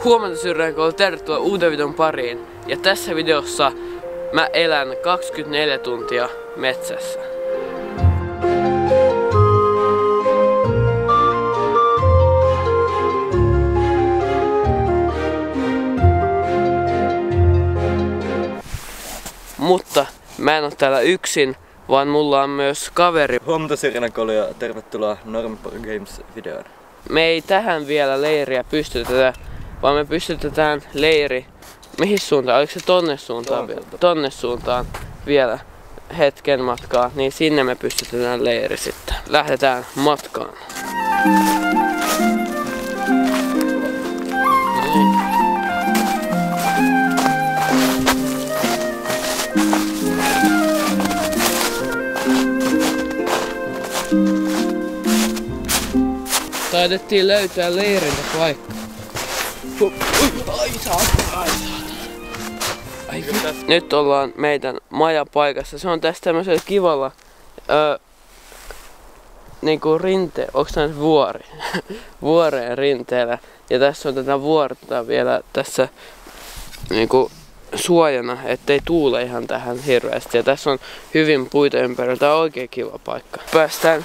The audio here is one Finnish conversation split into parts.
Huomenta syrjäänkoulu, tervetuloa uuden videon pariin. Ja tässä videossa mä elän 24 tuntia metsässä. Mutta mä en oo täällä yksin, vaan mulla on myös kaveri. Huomenta syrjäänkoulu ja tervetuloa Normpor Games videoon. Me ei tähän vielä leiriä pystytetä, vaan me pystytetään leiri. Mihin suuntaan? Oliko se tonne suuntaan vielä? Tonne suuntaan vielä hetken matkaa, niin sinne me pystytetään leiri sitten. Lähdetään matkaan. Taidettiin löytää leirin paikka. Nyt ollaan meidän majapaikassa. Se on tässä tämmöisellä kivalla niinku onks tää nyt vuori? Vuoreen rinteellä. Ja tässä on tätä vuorta vielä tässä niinku suojana, ettei tuule ihan tähän hirveästi. Ja tässä on hyvin puita ympärillä. Tää on oikein kiva paikka. Päästään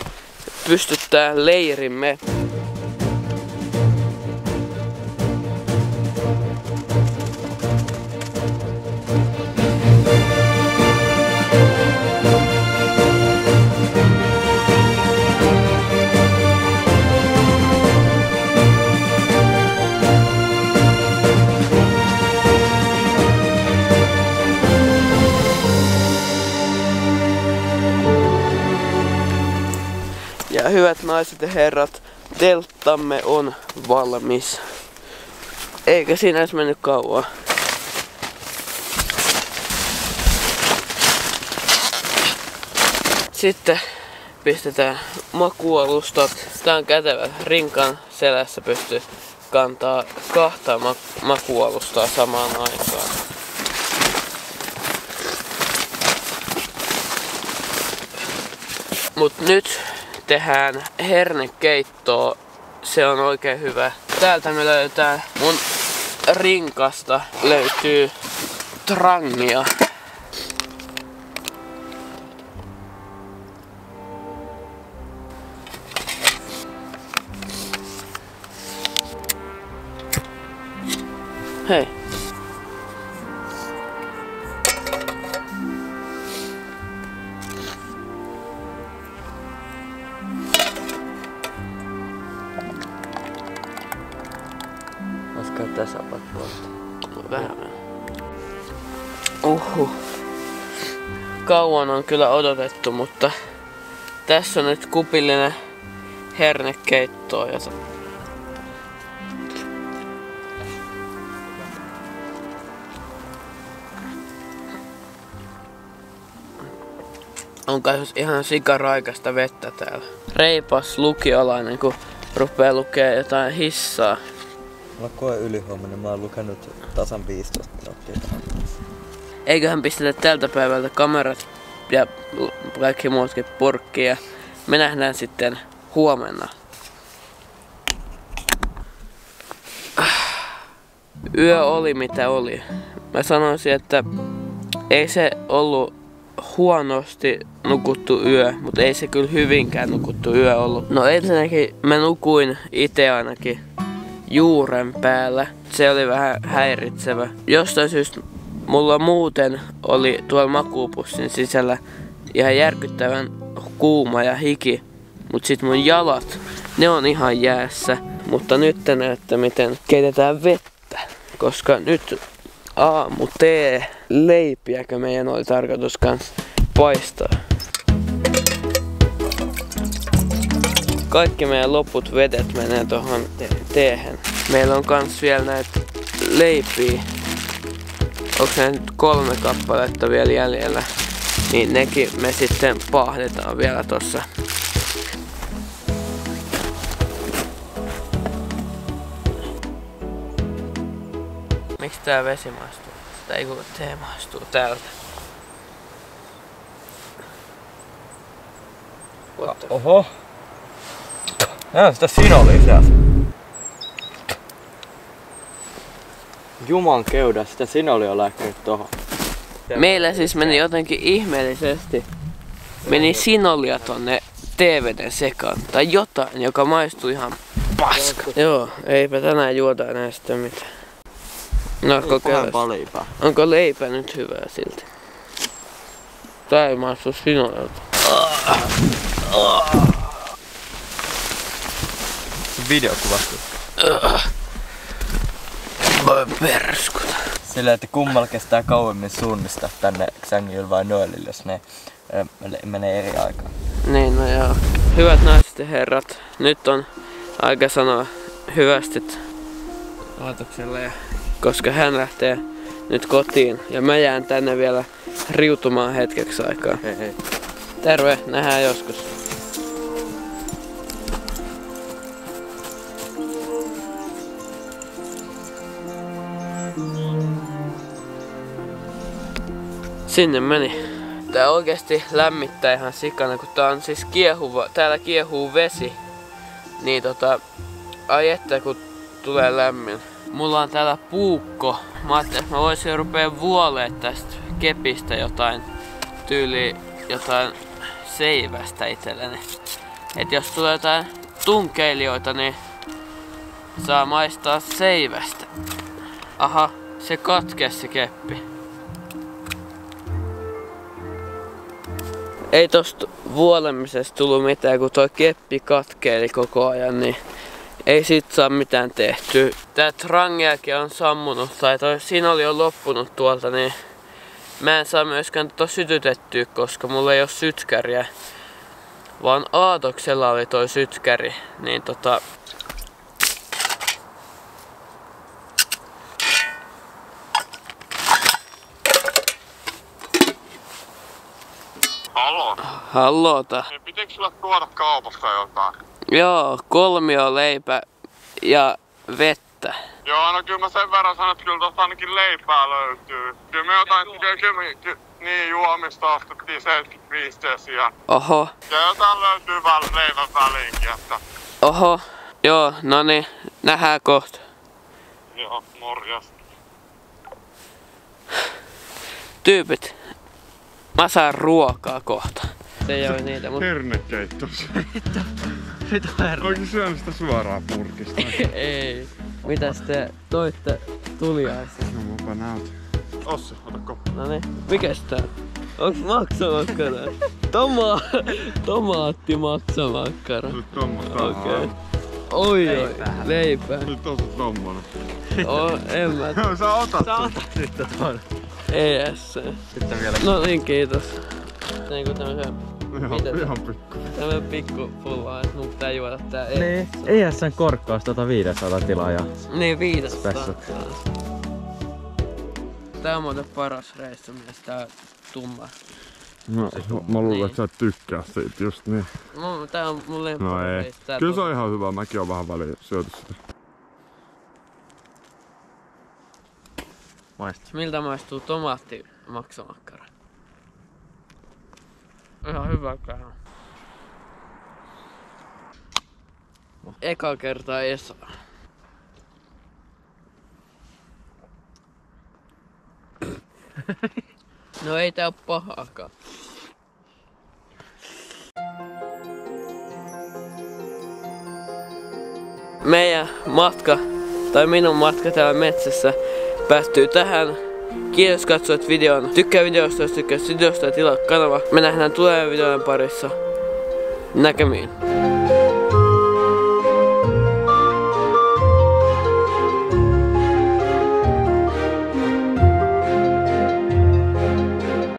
pystyttää leirimme. Ja hyvät naiset ja herrat, telttamme on valmis. Eikä siinä edes mennyt kauan. Sitten pistetään makuualustat. Tää on kätevä. Rinkan selässä pystyy kantaa kahta makuualustaa samaan aikaan. Mut nyt tehdään hernekeittoa. Se on oikein hyvä. Täältä me löytää mun rinkasta löytyy trangia. Hei. Olisiko tässä pakkoista? Vähän. Kauan on kyllä odotettu, mutta tässä on nyt kupillinen hernekeittoa. On kai ihan sikaraikasta vettä täällä. Reipas lukiolainen, kun rupee lukee jotain hissaa. Mä koen ylihuomenna, mä oon lukenut tasan 15 minuuttia tähän. Eiköhän pistetä tältä päivältä kamerat ja kaikki muutkin purkkiin ja me nähdään sitten huomenna. Yö oli mitä oli. Mä sanoisin, että ei se ollut huonosti nukuttu yö, mutta ei se kyllä hyvinkään nukuttu yö ollut. No ensinnäkin mä nukuin itse ainakin juuren päällä. Se oli vähän häiritsevä. Jostain syystä mulla muuten oli tuolla makuupussin sisällä ihan järkyttävän kuuma ja hiki. Mut sit mun jalat, ne on ihan jäässä. Mutta nyt te näette miten keitetään vettä. Koska nyt aamutee leipiäkö meidän oli tarkoitus kans paistaa. Kaikki meidän loput vedet menee tohon teehen. Meillä on kans vielä näitä leipiä. Onks näitä nyt 3 kappaletta vielä jäljellä? Niin nekin me sitten paahdetaan vielä tossa. Miksi tää vesi maistuu? Tai ei kun tee maistuu täältä. Oho. Sitä siinä oli sieltä. Juman keuda, sitä sinä oli jo lähtenyt tohon. Meillä siis meni jotenkin ihmeellisesti. Meni sinolia tonne TV:n sekaan. Tai jotain, joka maistui ihan paska. Joo, eipä tänään juoda enää sitä mitään. No, onko leipä nyt hyvää silti? Tää ei maistu sinolilta. Videokuvasta. Voi perskuta. Sillä, että kummalla kestää kauemmin suunnistaa tänne Xangille vai Noelille, jos ne menee eri aikaan. Niin, no joo. Hyvät naiset ja herrat, nyt on aika sanoa hyvästit Aatokselle, koska hän lähtee nyt kotiin ja mä jään tänne vielä riutumaan hetkeksi aikaa. Hei hei. Terve, nähdään joskus. Sinne meni. Tää oikeesti lämmittää ihan sikana, kun tää on siis kiehuva, täällä kiehuu vesi. Niin ai että kun tulee lämmin. Mulla on täällä puukko. Mä ajattelin, että mä voisin rupea vuoleen tästä kepistä jotain tyyliä, jotain seivästä itselleni. Et jos tulee jotain tunkeilijoita, niin saa maistaa seivästä. Aha, se katkesi se keppi. Ei tosta vuolemisesta tullut mitään, kun toi keppi katkeili koko ajan, niin ei sit saa mitään tehtyä. Tää trangiakin on sammunut, tai siinä oli jo loppunut tuolta, niin mä en saa myöskään sytytettyä, koska mulla ei oo sytkäriä. Vaan Aatoksella oli toi sytkäri, niin Halo. Hallota. Pitikö sulle tuoda kaupasta jotain? Joo, kolmio, leipä ja vettä. Joo, no kyllä mä sen verran sanon, että kyllä tosta ainakin leipää löytyy. Kyllä me jotain niin juomista ostettiin 75 desiä. Oho. Ja jotain löytyy leivän väliinkin, että... Oho. Joo, no niin, nähdään kohta. Joo, morjens. Tyypit, mä saan ruokaa kohta. Se ei oo niitä, mut... Hernekeittos. Mitä herne? Onko syönyt sitä suoraan purkista? Ei. Mitäs te toitte tuliaisia? No mäpä näytän. Ossi, ota koppi. Noniin, mikäs tää? Onks maksamakkara? Tomaatti maksamakkara. Nyt tommosta. Okei. Oi, leipää. Nyt on tommonen. En mä. Sä otat Sitten tuon. Ei ässä. Sitten vielä. No niin, kiitos. Niinku tämmösen... Ihan pikku. Tämmönen pikku pullo, et mun pitää juoda tää Niin. ESN korkkaus 500 tilaa ja... Niin, 500. Spessut. Tää on muuten paras reissu mies, tää tumma. No, mä luulen, että sä et tykkää siitä just niin. No, tää on mun No lemppari ei. reissu. Kyllä se on ihan hyvä, mäkin oon vähän väliin syöty sitä. Maistuu. Miltä maistuu tomaatti maksamakkara? Ihan hyvä kai. Eka kertaa Esa. No ei tää oo pahaakaan. Meidän matka, tai minun matka täällä metsässä päättyy tähän. Kiitos katsoit videon. Tykkää videosta, jos tykkäät videosta ja tilaa kanava. Me nähdään tulevien videoiden parissa. Näkemiin.